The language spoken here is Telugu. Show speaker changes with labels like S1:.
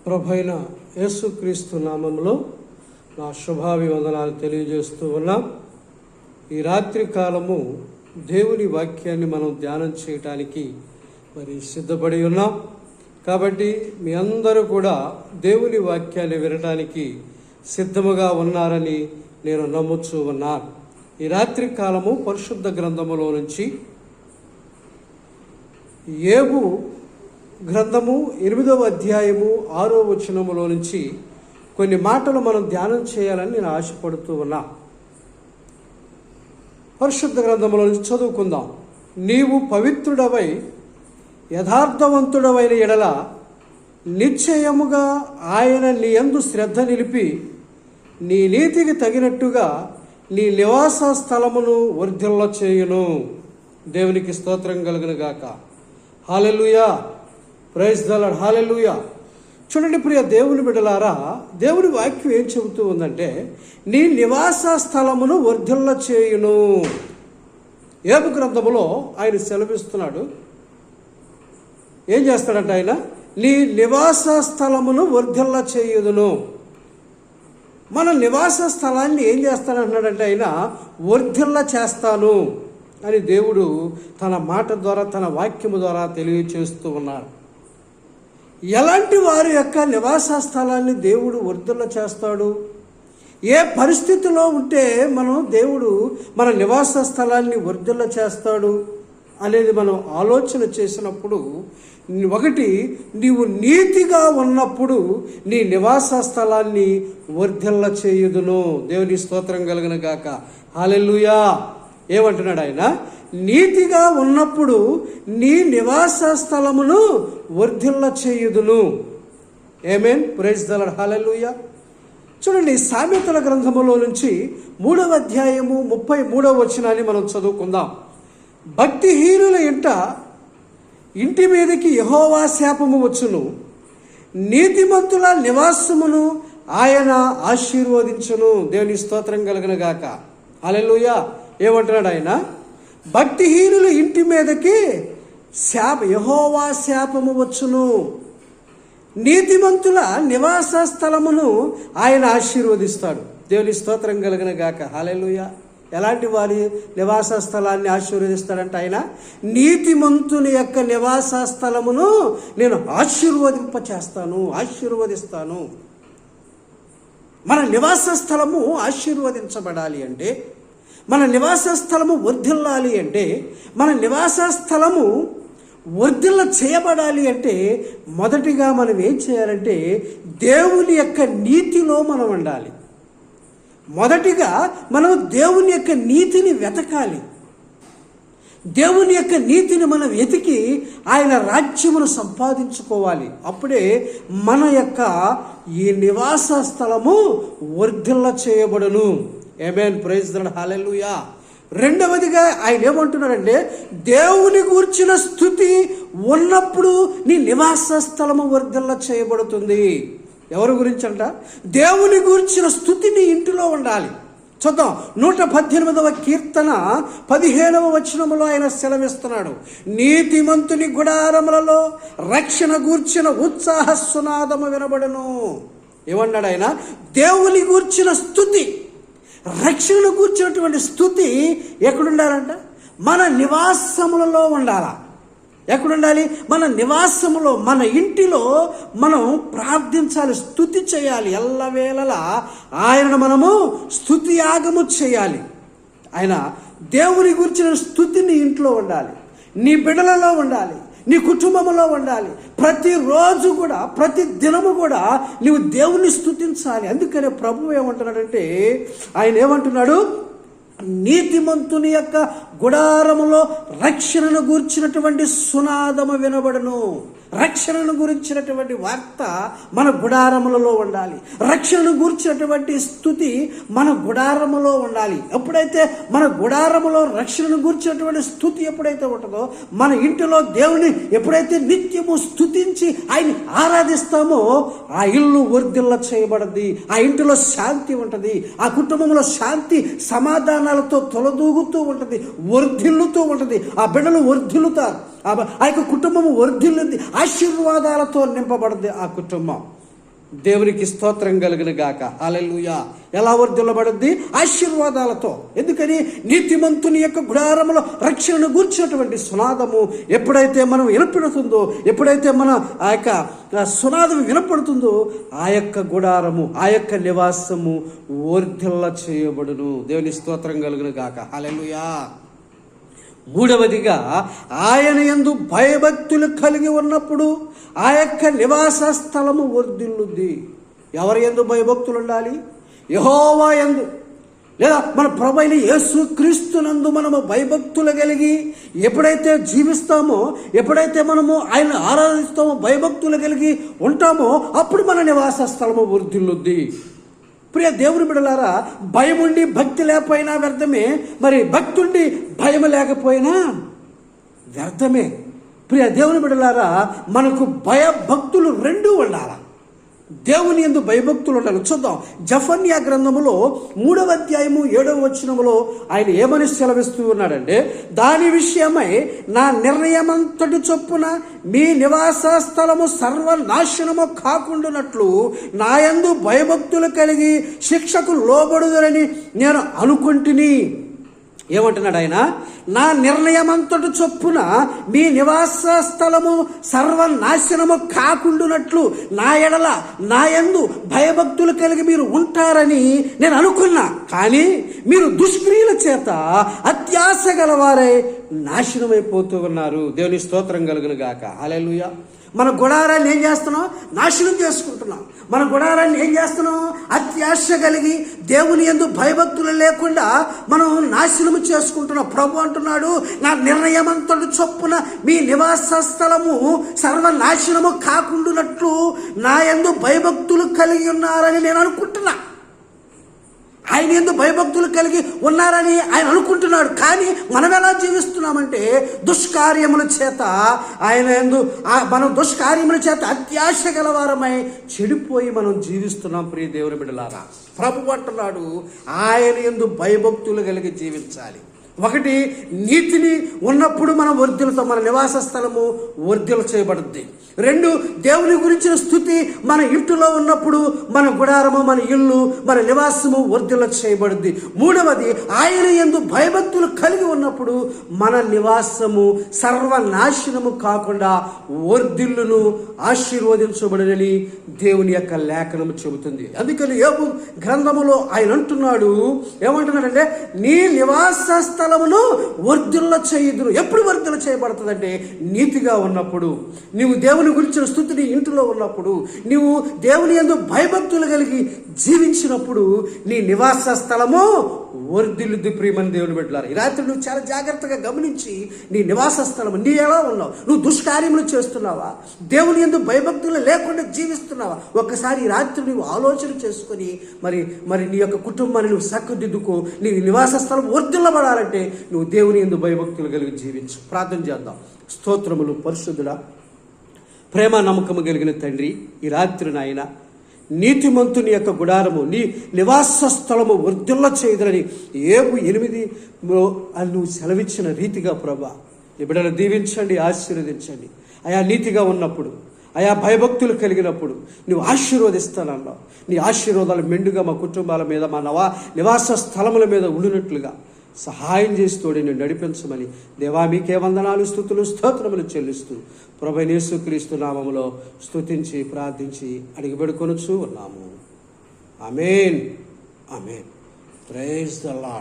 S1: ప్రభువైన యేసుక్రీస్తు నామములో నా శుభాభివందనాలు తెలియజేస్తూ ఉన్నాం. ఈ రాత్రి కాలము దేవుని వాక్యాన్ని మనం ధ్యానం చేయటానికి సిద్ధపడి ఉన్నాం. కాబట్టి మీ అందరూ కూడా దేవుని వాక్యాన్ని వినడానికి సిద్ధముగా ఉన్నారని నేను నమ్ముచూ ఉన్నాను. ఈ రాత్రి కాలము పరిశుద్ధ గ్రంథములో నుంచి యోబు గ్రంథము 8వ అధ్యాయము 6వ వచనములో నుంచి కొన్ని మాటలు మనం ధ్యానం చేయాలని నేను ఆశపడుతూ ఉన్నా. పరిశుద్ధ గ్రంథములో నుంచి చదువుకుందాం. నీవు పవిత్రుడవై యథార్థవంతుడవైన ఎడల నిశ్చయముగా ఆయన నీ యందు శ్రద్ధ నిలిపి నీ నీతికి తగినట్టుగా నీ నివాస స్థలమును వర్ధిల్ల చేయును. దేవునికి స్తోత్రం కలుగును గాక. హల్లెలూయా, ప్రైజ్ ది లార్డ్, హల్లెలూయా. చూడండి ప్రియ దేవుని బిడ్డలారా, దేవుని వాక్యం ఏం చెబుతూ ఉందంటే నీ నివాస స్థలమును వర్ధిల్ల చేయును. యోబు గ్రంథములో ఆయన సెలవిస్తున్నాడు. ఏం చేస్తాడంట ఆయన? నీ నివాస స్థలమును వర్ధిల్ల చేయుదును. మన నివాస స్థలాన్ని ఏం చేస్తాడంటున్నాడంటే ఆయన వర్ధిల్ల చేస్తాను అని దేవుడు తన మాట ద్వారా, తన వాక్యము ద్వారా తెలియచేస్తూ ఉన్నాడు. ఎలాంటి వారి యొక్క నివాస స్థలాన్ని దేవుడు వర్ధిల్ల చేస్తాడు? ఏ పరిస్థితిలో ఉంటే దేవుడు మన నివాస స్థలాన్ని వర్ధిల్ల చేస్తాడు అనేది మనం ఆలోచన చేసినప్పుడు, ఒకటి, నీవు నీతిగా ఉన్నప్పుడు నీ నివాస స్థలాన్ని వర్ధిల్ల చేయుదును. దేవుని స్తోత్రం కలుగును గాక. హల్లెలూయా. ఏమంటున్నాడు ఆయన? నీతిగా ఉన్నప్పుడు నీ నివాస స్థలమును వర్ధిల్ల చేయుదును. ఆమేన్, ప్రైజ్ ది లార్డ్, హల్లెలూయా. చూడండి, సామెతల గ్రంథములో నుంచి 3వ అధ్యాయము 33వ వచనాన్ని మనం చదువుకుందాం. భక్తిహీనుల ఇంటి మీదకి యెహోవా శాపము వచ్చును, నీతిమంతుల నివాసమును ఆయన ఆశీర్వదించును. దేవుని స్తోత్రం కలుగును గాక. హల్లెలూయా. ఏమంటున్నాడు ఆయన? భక్తిహీనుల ఇంటి మీదకి యెహోవా శాపము వచ్చును, నీతిమంతుల నివాస స్థలమును ఆయన ఆశీర్వదిస్తాడు. దేవుని స్తోత్రం కలుగును గాక. హల్లెలూయా. ఎలాంటి వారి నివాస స్థలాన్ని ఆశీర్వదిస్తాడంటే ఆయన నీతిమంతుని యొక్క నివాస స్థలమును నేను ఆశీర్వదిస్తాను. మన నివాస స్థలము ఆశీర్వదించబడాలి అంటే, మన నివాస స్థలము వర్ధిల్లాలి అంటే, మన నివాస స్థలము వర్ధిల్ల చేయబడాలి అంటే, మొదటిగా మనం ఏం చేయాలంటే దేవుని యొక్క నీతిలో మనం ఉండాలి. మొదటిగా మనం దేవుని యొక్క నీతిని వెతకాలి. దేవుని యొక్క నీతిని మనం వెతికి ఆయన రాజ్యమును సంపాదించుకోవాలి. అప్పుడే మన యొక్క ఈ నివాస స్థలము వర్ధిల్ల చేయబడును. ఆమేన్, ప్రైజ్ ది లార్డ్, హల్లెలూయా. రెండవదిగా ఆయన ఏమంటున్నాడంటే దేవుని గూర్చిన స్తుతి ఉన్నప్పుడు నీ నివాస స్థలము వర్ధిల్ల చేయబడుతుంది. ఎవరి గురించి అంట? దేవుని గూర్చిన స్తుతి నీ ఇంటిలో ఉండాలి. చూద్దాం, 118వ కీర్తన 15వ వచనములో ఆయన సెలవిస్తున్నాడు. నీతిమంతుని గుడారములలో రక్షణ గూర్చిన ఉత్సాహ సునాదము వినబడును. ఏమన్నాడు ఆయన? దేవుని గూర్చిన స్తుతి, రక్షణ కూర్చున్నటువంటి స్తుతి ఎక్కడుండాలంట? మన నివాసములలో ఉండాలా. ఎక్కడుండాలి? మన నివాసములో, మన ఇంటిలో మనం ప్రార్థించాలి, స్తుతి చేయాలి. ఎల్లవేళలా ఆయనను మనము స్తుతి యాగము చేయాలి. ఆయన దేవుని గురించిన స్తుతి నీ ఇంట్లో ఉండాలి, నీ బిడ్డలలో ఉండాలి, నీ కుటుంబంలో ఉండాలి. ప్రతిరోజు కూడా, ప్రతి దినము కూడా నీవు దేవుని స్తుతించాలి. అందుకనే ప్రభువు ఏమంటున్నాడంటే, ఆయన ఏమంటున్నాడు? నీతిమంతుని యొక్క గుడారములో రక్షణను గూర్చినటువంటి సునాదము వినబడును. రక్షణను గురించినటువంటి వార్త మన గుడారములలో ఉండాలి. రక్షణను గూర్చినటువంటి స్తుతి మన గుడారములో ఉండాలి. ఎప్పుడైతే మన గుడారములో రక్షణను గూర్చినటువంటి స్తుతి ఎప్పుడైతే ఉంటుందో, మన ఇంటిలో దేవుని ఎప్పుడైతే నిత్యము స్తుతించి ఆయన ఆరాధిస్తామో, ఆ ఇల్లు వర్ధిల్ల చేయబడద్ది. ఆ ఇంటిలో శాంతి ఉంటుంది. ఆ కుటుంబంలో శాంతి సమాధానాలతో తొలదూగుతూ ఉంటుంది, వర్ధిల్లుతూ ఉంటుంది. ఆ బిడ్డలు వర్ధిల్లుతారు. ఆ యొక్క కుటుంబము వర్ధిల్లుంది, ఆశీర్వాదాలతో నింపబడింది ఆ కుటుంబం. దేవునికి స్తోత్రం కలుగును గాక. హల్లెలూయా. ఎలా వర్ధిల్లబడుద్ది? ఆశీర్వాదాలతో. ఎందుకని? నీతిమంతుని యొక్క గుడారములో రక్షణను గూర్చినటువంటి సునాదము ఎప్పుడైతే మనం వినపడుతుందో, ఎప్పుడైతే మన ఆ యొక్క సునాదం వినపడుతుందో, ఆ యొక్క గుడారము, ఆ యొక్క నివాసము వర్ధిల్ల చేయబడును. దేవుని స్తోత్రం కలుగును గాక. హల్లెలూయా. మూడవదిగా, ఆయన యందు భయభక్తులు కలిగి ఉన్నప్పుడు ఆ యొక్క నివాస స్థలము వర్ధిల్లుద్ది. ఎవరి యందు భయభక్తులు ఉండాలి? యెహోవా యందు, లేదా మన ప్రభువైన యేసుక్రీస్తునందు మనము భయభక్తులు కలిగి ఎప్పుడైతే జీవిస్తామో, ఎప్పుడైతే మనము ఆయన ఆరాధిస్తామో, భయభక్తులు కలిగి ఉంటామో, అప్పుడు మన నివాస స్థలము వర్ధిల్లుద్ది. ప్రియ దేవుని బిడ్డలారా, భయం ఉండి భక్తి లేకపోయినా వ్యర్థమే, మరి భక్తి ఉండి భయం లేకపోయినా వ్యర్థమే. ప్రియ దేవుని బిడ్డలారా, మనకు భయభక్తులు రెండూ ఉండాలి. దేవుని యందు భయభక్తులు ఉండాలి. చూద్దాం, జెఫన్యా గ్రంథములో 3వ అధ్యాయము 7వ వచనములో ఆయన ఏమని సెలవిస్తూ ఉన్నాడంటే, దాని విషయమై నా నిర్ణయమంతటి చొప్పున మీ నివాస స్థలము సర్వనాశనము కాకుండానట్లు నా యందు భయభక్తులు కలిగి శిక్షకు లోబడుదరని నేను అనుకుంటుని. ఏమంటున్నాడు ఆయన? నా నిర్ణయమంతటి చొప్పున మీ నివాస స్థలము సర్వనాశనము కాకుండానట్లు నా ఎడల నా యందు భయభక్తులు కలిగి మీరు ఉంటారని నేను అనుకున్నా. కానీ మీరు దుష్క్రియల చేత అత్యాశ గలవారై నాశనమైపోతూ ఉన్నారు. దేవుని స్తోత్రం కలుగును గాక. హల్లెలూయా. మన గుడారాన్ని ఏం చేస్తున్నాం? నాశనం చేసుకుంటున్నాం. మన గుడారాన్ని ఏం చేస్తున్నాం? అత్యాశ కలిగి దేవుని యందు భయభక్తులు లేకుండా మనం నాశనము చేసుకుంటున్నాం. ప్రభు అంటున్నాడు, నా నిర్ణయమంతటి చొప్పున మీ నివాస స్థలము సర్వనాశనము కాకుండానట్లు నా యందు భయభక్తులు కలిగి ఉన్నారని నేను అనుకుంటున్నా. ఆయన యందు భయభక్తులు కలిగి ఉన్నారని ఆయన అనుకుంటున్నాడు. కానీ మనం ఎలా జీవిస్తున్నామంటే దుష్కార్యముల చేత ఆయన యందు మనం దుష్కార్యముల చేత అత్యాశ గలవారమై చెడిపోయి మనం జీవిస్తున్నాం. ప్రియ దేవుని బిడ్డలారా, ప్రభువు అంటున్నాడు, ఆయన యందు భయభక్తులు కలిగి జీవించాలి. ఒకటి, నీతిని ఉన్నప్పుడు మనం వర్ధిల్లుతాం, మన నివాస స్థలము వర్ధిల్ల చేయబడుద్ది. రెండు, దేవుని గురించిన స్తుతి మన ఇంటిలో ఉన్నప్పుడు మన గుడారము, మన ఇల్లు, మన నివాసము వర్ధిల్ల చేయబడుద్ది. మూడవది, ఆయన యందు భయభక్తులు కలిగి ఉన్నప్పుడు మన నివాసము సర్వనాశనము కాకుండా వర్ధిల్లును, ఆశీర్వదించబడునని దేవుని యొక్క లేఖనము చెబుతుంది. అందుకని యోబు గ్రంథములో ఆయన అంటున్నాడు, ఏమంటున్నాడంటే, నీ నివాస స్థలమును వర్ధిల్ల చేయుదురు. ఎప్పుడు వర్ధిల్ల చేయబడుతుందంటే నీతిగా ఉన్నప్పుడు, నీవు దేవుని గురించిన స్తుతిని ఇంటిలో ఉన్నప్పుడు, నీవు దేవుని యందు భయభక్తులు కలిగి జీవించినప్పుడు నీ నివాస స్థలము వర్ధిల్లుద్ది. ప్రియమని దేవుని బిడ్డలారా, ఈ రాత్రి నువ్వు చాలా జాగ్రత్తగా గమనించి నీ నివాస స్థలము నీ ఎలా ఉన్నావు? నువ్వు దుష్కార్యములు చేస్తున్నావా? దేవుని యందు భయభక్తులు లేకుండా జీవిస్తున్నావా? ఒక్కసారి ఈ రాత్రి నువ్వు ఆలోచన చేసుకొని మరి నీ యొక్క కుటుంబాన్ని నువ్వు చక్కదిద్దుకో. నీ నివాస స్థలం వర్ధిల్లబడాలంటే నువ్వు దేవుని యందు భయభక్తులు కలిగి జీవించు. ప్రార్థన చేద్దాం. స్తోత్రములు పరిశుద్ధుడా, ప్రేమ నమ్మకము కలిగిన తండ్రి, ఈ రాత్రి నాయన నీతిమంతుని యొక్క గుడారము, నీ నివాస స్థలము వర్ధిల్ల చేయదని యోబు 8 నువ్వు సెలవిచ్చిన రీతిగా ప్రభా నీ బిడ్డను దీవించండి, ఆశీర్వదించండి. అయా నీతిగా ఉన్నప్పుడు, అయా భయభక్తులు కలిగినప్పుడు నువ్వు ఆశీర్వదిస్తానన్నావు. నీ ఆశీర్వాదాలు మెండుగా మా కుటుంబాల మీద, మా నివాస స్థలముల మీద ఉండినట్లుగా సహాయం చేసి తోడి నేను నడిపించమని దేవా మీకే వందనాలు, స్తుతులు, స్తోత్రములు చెల్లిస్తూ ప్రభువైన యేసుక్రీస్తు నామములో స్తుతించి ప్రార్థించి అడిగి పెడుకొనుచు ఉన్నాము. ఆమేన్. ఆమేన్. Praise the lord.